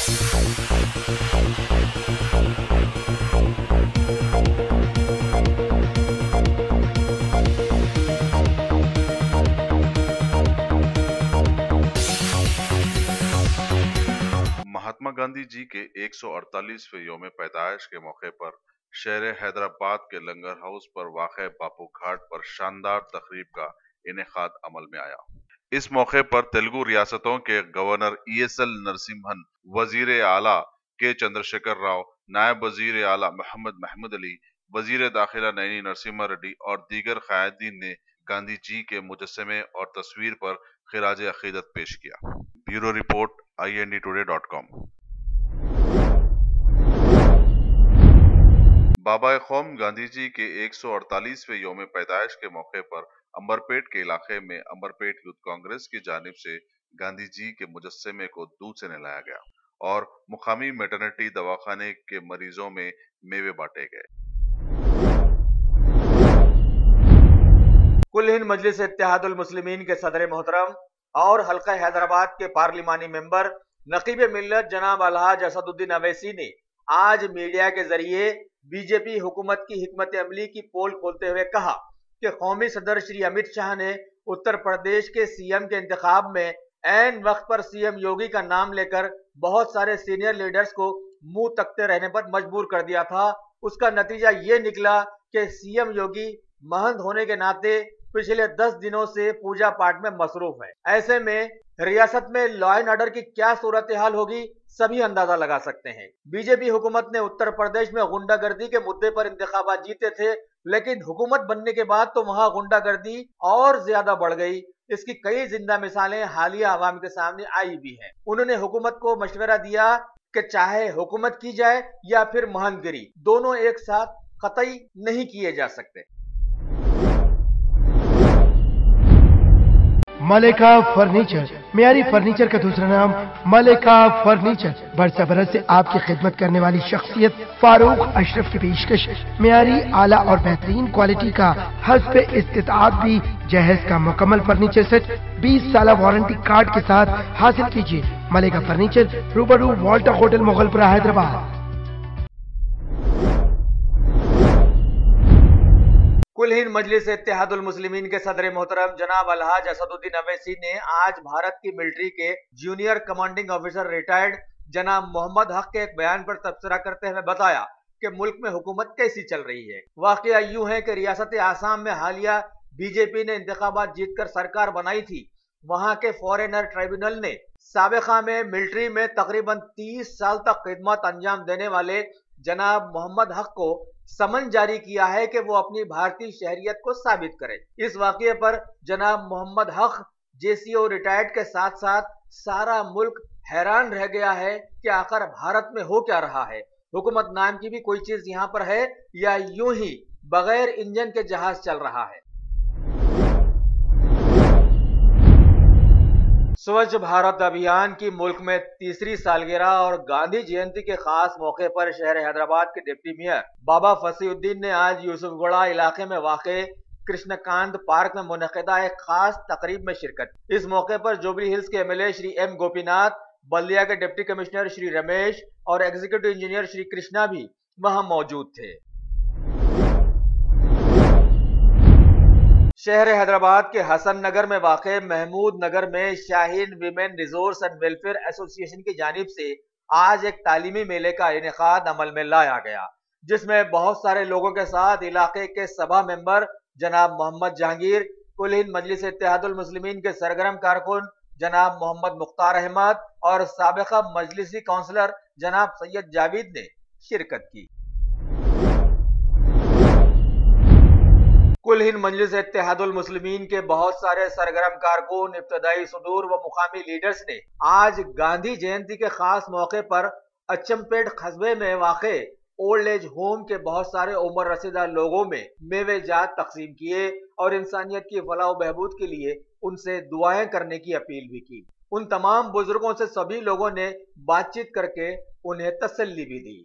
महात्मा गांधी जी के 148वें यौम पैदाइश के मौके पर शहर हैदराबाद के लंगर हाउस पर वाक़ बापू घाट पर शानदार तकरीब का इनेकाद अमल में आया। इस मौके पर तेलुगु रियासतों के गवर्नर ESL नरसिम्हन, वजीर आला के चंद्रशेखर राव, नायब वजीर आला मोहम्मद महमूद अली, वजीर दाखिला नयनी नरसिम्हा रेड्डी और दीगर क़यादीन ने गांधी जी के मुजस्समे और तस्वीर पर खिराज अकीदत पेश किया। Bureau report INDtoday.com। बाबा कौम गांधी जी के 148वें यौम पैदाइश के मौके पर अंबरपेट के इलाके में अंबरपेट यूथ कांग्रेस की जानिब से गांधी जी के मुजस्समे को दूध से नहलाया गया और मुकामी मैटरनिटी दवाखाने के मरीजों में मेवे बांटे गए। कुल हिंद मजलिस इत्तेहादुल मुस्लिमीन के सदर मोहतरम और हल्का हैदराबाद के पार्लिमानी मेंबर नकीब मिल्लत जनाब अलहाज असदुद्दीन अवैसी ने आज मीडिया के जरिए बीजेपी हुकूमत की हिकमत अमली की पोल खोलते हुए कहा कि कौमी सदर श्री अमित शाह ने उत्तर प्रदेश के CM के इंतखाब में ऐन वक्त पर CM योगी का नाम लेकर बहुत सारे सीनियर लीडर्स को मुंह तकते रहने पर मजबूर कर दिया था। उसका नतीजा ये निकला कि CM योगी महंत होने के नाते पिछले 10 दिनों से पूजा पाठ में मसरूफ है। ऐसे में रियासत में लॉ एंड ऑर्डर की क्या सूरत हाल होगी सभी अंदाजा लगा सकते हैं। बीजेपी हुकूमत ने उत्तर प्रदेश में गुंडागर्दी के मुद्दे पर इंतखाबात जीते थे, लेकिन हुकूमत बनने के बाद तो वहां गुंडागर्दी और ज्यादा बढ़ गई। इसकी कई जिंदा मिसालें हालिया अवाम के सामने आई भी हैं। उन्होंने हुकूमत को मशवरा दिया कि चाहे हुकूमत की जाए या फिर महंतगिरी, दोनों एक साथ कतई नहीं किए जा सकते। मलिका फर्नीचर, मियारी फर्नीचर का दूसरा नाम मलिका फर्नीचर। बरस बरस से आपकी खिदमत करने वाली शख्सियत फारूक अशरफ की पेशकश मियारी आला और बेहतरीन क्वालिटी का हस्ब इस्तिताअत भी जहेज का मुकम्मल फर्नीचर सेट 20 साल वारंटी कार्ड के साथ हासिल कीजिए। मलिका फर्नीचर, रूबरू वॉल्टर होटल, मुगलपुरा, हैदराबाद। कुल हिंद मजलिस इत्तेहादुल मुस्लिमीन के सदर मोहतरम जनाब अलहाज असदुद्दीन अवैसी ने आज भारत की मिलिट्री के जूनियर कमांडिंग ऑफिसर रिटायर्ड जनाब मोहम्मद हक के एक बयान पर तबसरा करते हुए बताया कि मुल्क में हुकूमत कैसी चल रही है। वाकया यूं है कि रियासत आसाम में हालिया बीजेपी ने इंतखाबात जीतकर सरकार बनाई थी। वहां के फॉरेनर ट्राइब्यूनल ने साबिका में मिलिट्री में तकरीबन 30 साल तक खिदमत अंजाम देने वाले जनाब मोहम्मद हक को समन जारी किया है कि वो अपनी भारतीय शहरियत को साबित करे। इस वाकये पर जनाब मोहम्मद हक JCO रिटायर्ड के साथ साथ सारा मुल्क हैरान रह गया है कि आखिर भारत में हो क्या रहा है। हुकूमत नाम की भी कोई चीज यहाँ पर है या यूं ही बगैर इंजन के जहाज चल रहा है। स्वच्छ भारत अभियान की मुल्क में तीसरी सालगिरह और गांधी जयंती के खास मौके पर शहर हैदराबाद के डिप्टी मेयर बाबा फसीउद्दीन ने आज यूसुफगढ़ा इलाके में वाक़े कृष्णकांत पार्क में मुनक़िदा एक खास तकरीब में शिरकत। इस मौके पर जुबली हिल्स के MLA श्री M गोपीनाथ, बल्दिया के डिप्टी कमिश्नर श्री रमेश और एग्जीक्यूटिव इंजीनियर श्री कृष्णा भी वहां मौजूद थे। शहर हैदराबाद के हसन नगर में वाक़े महमूद नगर में Shaheen women resource and welfare association की जानिब से आज एक तालीमी मेले का इनेकाद अमल में लाया गया, जिसमें बहुत सारे लोगों के साथ इलाके के सभा मेंबर जनाब मोहम्मद जहांगीर, कुल हिंद मजलिस इत्तेहादुल मुस्लिमीन के सरगर्म कारकुन जनाब मोहम्मद मुख्तार अहमद और साबिका मजलिसी काउंसलर जनाब सैयद जावेद ने शिरकत की। कुल हिंद मजलिस इत्तेहादुल मुस्लिमीन के बहुत सारे सरगर्म कारकुन, इब्तदाई सदूर व मुकामी लीडर्स ने आज गांधी जयंती के खास मौके पर अचमपेट कस्बे में वाक़े ओल्ड एज होम के बहुत सारे उम्र रसीदा लोगों में मेवे जात तकसीम किए और इंसानियत की फलाह व बहबूद के लिए उनसे दुआएं करने की अपील भी की। उन तमाम बुजुर्गों से सभी लोगों ने बातचीत करके उन्हें तसल्ली भी दी।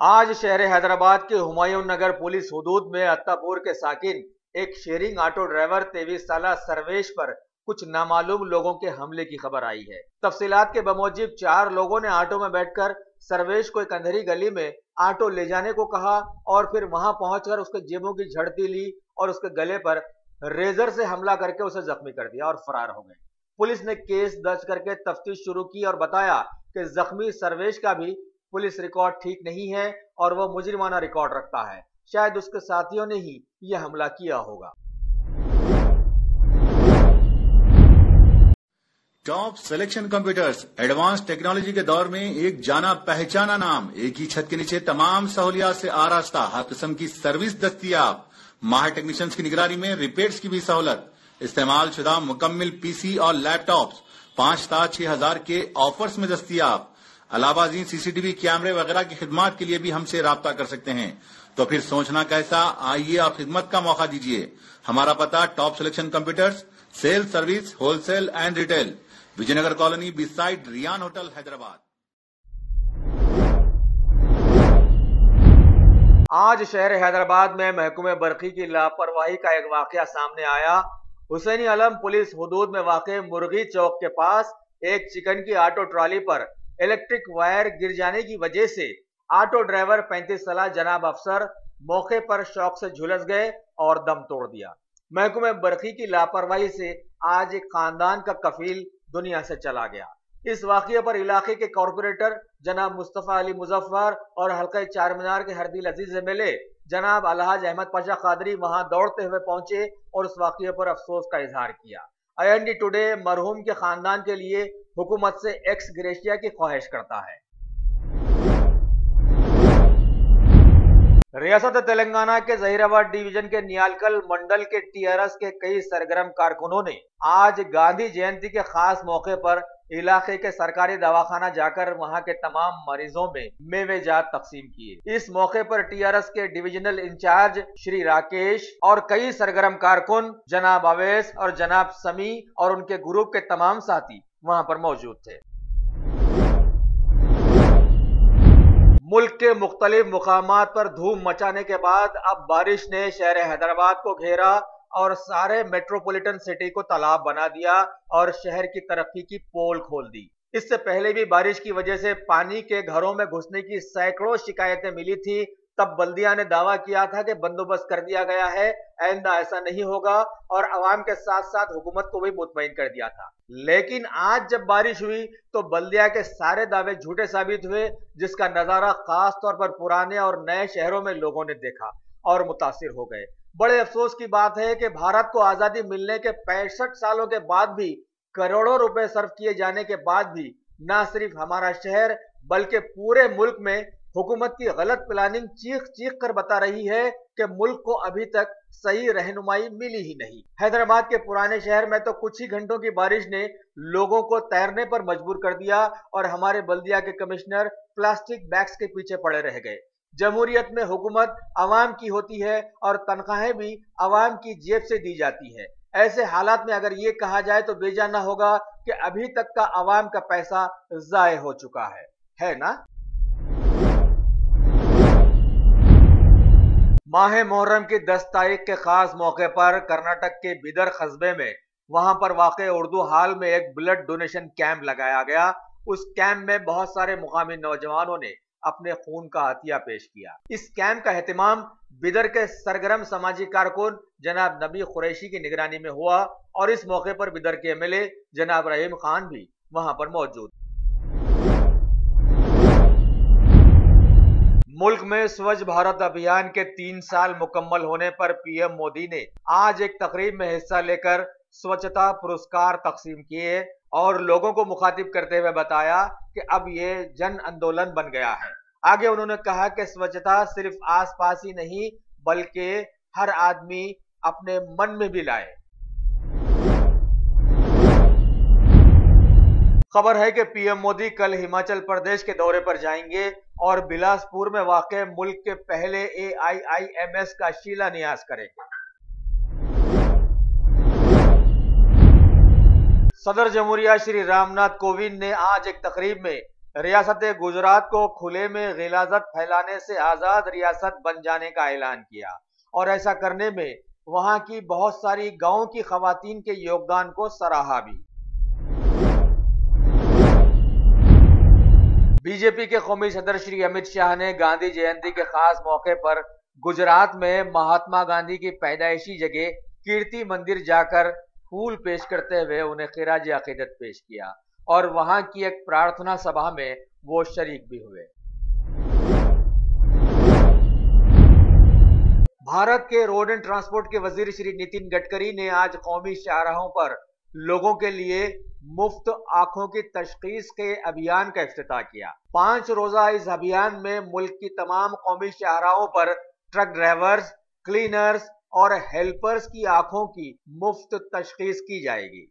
आज शहर हैदराबाद के हुमायूं नगर पुलिस हुदूद में अत्तापुर के साकिन एक शेयरिंग ऑटो ड्राइवर 23 साला सर्वेश पर कुछ नामालूम लोगों के हमले की खबर आई है। तफसीलात के बमौजिब 4 लोगों ने ऑटो में बैठकर सर्वेश को एक अंधेरी गली में ऑटो ले जाने को कहा और फिर वहां पहुंचकर उसके जेबों की झड़ती ली और उसके गले पर रेजर से हमला करके उसे जख्मी कर दिया और फरार हो गए। पुलिस ने केस दर्ज करके तफ्तीश शुरू की और बताया कि जख्मी सर्वेश का भी पुलिस रिकॉर्ड ठीक नहीं है और वह मुजरिमाना रिकॉर्ड रखता है। शायद उसके साथियों ने ही यह हमला किया होगा। Top selection computers advance technology के दौर में एक जाना पहचाना नाम, एक ही छत के नीचे तमाम सहूलियात से आरास्ता, हर किस्म की सर्विस दस्तियाब, माहिर टेक्नीशियंस की निगरानी में रिपेयर्स की भी सहूलत, इस्तेमाल शुदा मुकम्मल पीसी और लैपटॉप्स 5,6,000 के ऑफर्स में दस्तियाब। अलावाजीन सीसीटीवी कैमरे वगैरह की खिदमत के लिए भी हमसे राब्ता कर सकते हैं। तो फिर सोचना कैसा, आइए और खिदमत का मौका दीजिए। हमारा पता top selection computers, sale service, wholesale and retail, Vijayanagar colony beside Ryan hotel, Hyderabad. आज शहर हैदराबाद में महकूमे बरकी की लापरवाही का एक वाकया सामने आया। हुसैनी आलम पुलिस हुदूद में वाक़े मुर्गी चौक के पास एक चिकन की ऑटो ट्रॉली पर इलेक्ट्रिक वायर गिर जाने की वजह से ऑटो ड्राइवर 35 साल जनाब अफसर मौके पर शौक से झुलस गए और दम तोड़ दिया। महकूमे बरकी की लापरवाही से आज एक खानदान का कफील दुनिया से चला गया। इस वाकये पर इलाके के कॉर्पोरेटर जनाब मुस्तफा अली मुजफ्फर और हल्का चारमीनार के हरदिल अजीज एमएलए जनाब अलहाज अहमद पाशा कादरी वहां दौड़ते हुए पहुंचे और उस वाकये पर अफसोस का इजहार किया। IND टुडे मरहूम के खानदान के लिए हुकूमत से एक्स ग्रेशिया की ख्वाहिश करता है। रियासत तेलंगाना के जहीराबाद डिवीजन के नियालकल मंडल के TRS के कई सरगर्म कारकुनों ने आज गांधी जयंती के खास मौके पर इलाके के सरकारी दवाखाना जाकर वहां के तमाम मरीजों में मेवेजात तकसीम किए। इस मौके पर TRS के डिविजनल इंचार्ज श्री राकेश और कई सरगर्म कारकुन जनाब अवैस और जनाब समी और उनके ग्रुप के तमाम साथी वहां पर मौजूद थे। मुल्क के मुख्तलिफ मुकामात पर धूम मचाने के बाद अब बारिश ने शहर हैदराबाद को घेरा और सारे मेट्रोपॉलिटन सिटी को तालाब बना दिया और शहर की तरक्की की पोल खोल दी। इससे पहले भी बारिश की वजह से पानी के घरों में घुसने की सैकड़ों शिकायतें मिली थी। तब बल्दिया ने दावा किया था कि बंदोबस्त कर दिया गया है, आइंदा ऐसा नहीं होगा और अवाम के साथ साथ हुकूमत को भी मुतमईन कर दिया था। लेकिन आज जब बारिश हुई तो बल्दिया के सारे दावे झूठे साबित हुए, जिसका नजारा खास तौर पर पुराने और नए शहरों में लोगों ने देखा और मुतासिर हो गए। बड़े अफसोस की बात है कि भारत को आजादी मिलने के 65 सालों के बाद भी, करोड़ों रुपए सर्व किए जाने के बाद भी न सिर्फ हमारा शहर बल्कि पूरे मुल्क में हुकूमत की गलत प्लानिंग चीख चीख कर बता रही है कि मुल्क को अभी तक सही रहनुमाई मिली ही नहीं। हैदराबाद के पुराने शहर में तो कुछ ही घंटों की बारिश ने लोगों को तैरने पर मजबूर कर दिया और हमारे बल्दिया के कमिश्नर प्लास्टिक बैग्स के पीछे पड़े रह गए। जमहूरियत में हुकूमत अवाम की होती है और तनख्वाहें भी अवाम की जेब से दी जाती है। ऐसे हालात में अगर ये कहा जाए तो बेजा न होगा कि अभी तक का अवाम का पैसा जाये हो चुका है ना? माह मुहर्रम की 10 तारीख के खास मौके पर कर्नाटक के बिदर कस्बे में वहां पर वाक़े उर्दू हाल में एक ब्लड डोनेशन कैंप लगाया गया। उस कैंप में बहुत सारे मुकामी नौजवानों ने अपने खून का हथिया पेश किया। इस कैंप का एहतमाम बिदर के सरगर्म समाजी कारकुन जनाब नबी कुरैशी की निगरानी में हुआ और इस मौके पर बिदर के MLA जनाब रहीम खान भी वहां पर मौजूद। मुल्क में स्वच्छ भारत अभियान के 3 साल मुकम्मल होने पर PM मोदी ने आज एक तकरीब में हिस्सा लेकर स्वच्छता पुरस्कार तकसीम किए और लोगों को मुखातिब करते हुए बताया कि अब ये जन आंदोलन बन गया है। आगे उन्होंने कहा कि स्वच्छता सिर्फ आसपास ही नहीं बल्कि हर आदमी अपने मन में भी लाए। खबर है कि PM मोदी कल हिमाचल प्रदेश के दौरे पर जाएंगे और बिलासपुर में वाक़े मुल्क के पहले AIIMS का शिलान्यास करेंगे। सदर जमहूरिया श्री रामनाथ कोविंद ने आज एक तकरीब में रियासत गुजरात को खुले में गिलाजत फैलाने से आजाद रियासत बन जाने का ऐलान किया और ऐसा करने में वहां की बहुत सारी गांव की खवातीन के योगदान को सराहा भी। बीजेपी के कौमी सदर श्री अमित शाह ने गांधी जयंती के खास मौके पर गुजरात में महात्मा गांधी की पैदाइशी जगह कीर्ति मंदिर जाकर फूल पेश करते हुए उन्हें खिराज अकीदत पेश किया और वहां की एक प्रार्थना सभा में वो शरीक भी हुए। भारत के रोड एंड ट्रांसपोर्ट के वजीर श्री नितिन गडकरी ने आज कौमी शाहराहों पर लोगों के लिए मुफ्त आंखों की तशखीस के अभियान का इफ्तिताह किया। 5 रोजा इस अभियान में मुल्क की तमाम कौमी शाहराहों पर ट्रक ड्राइवर्स, क्लीनर्स और हेल्पर्स की आंखों की मुफ्त तशखीस की जाएगी।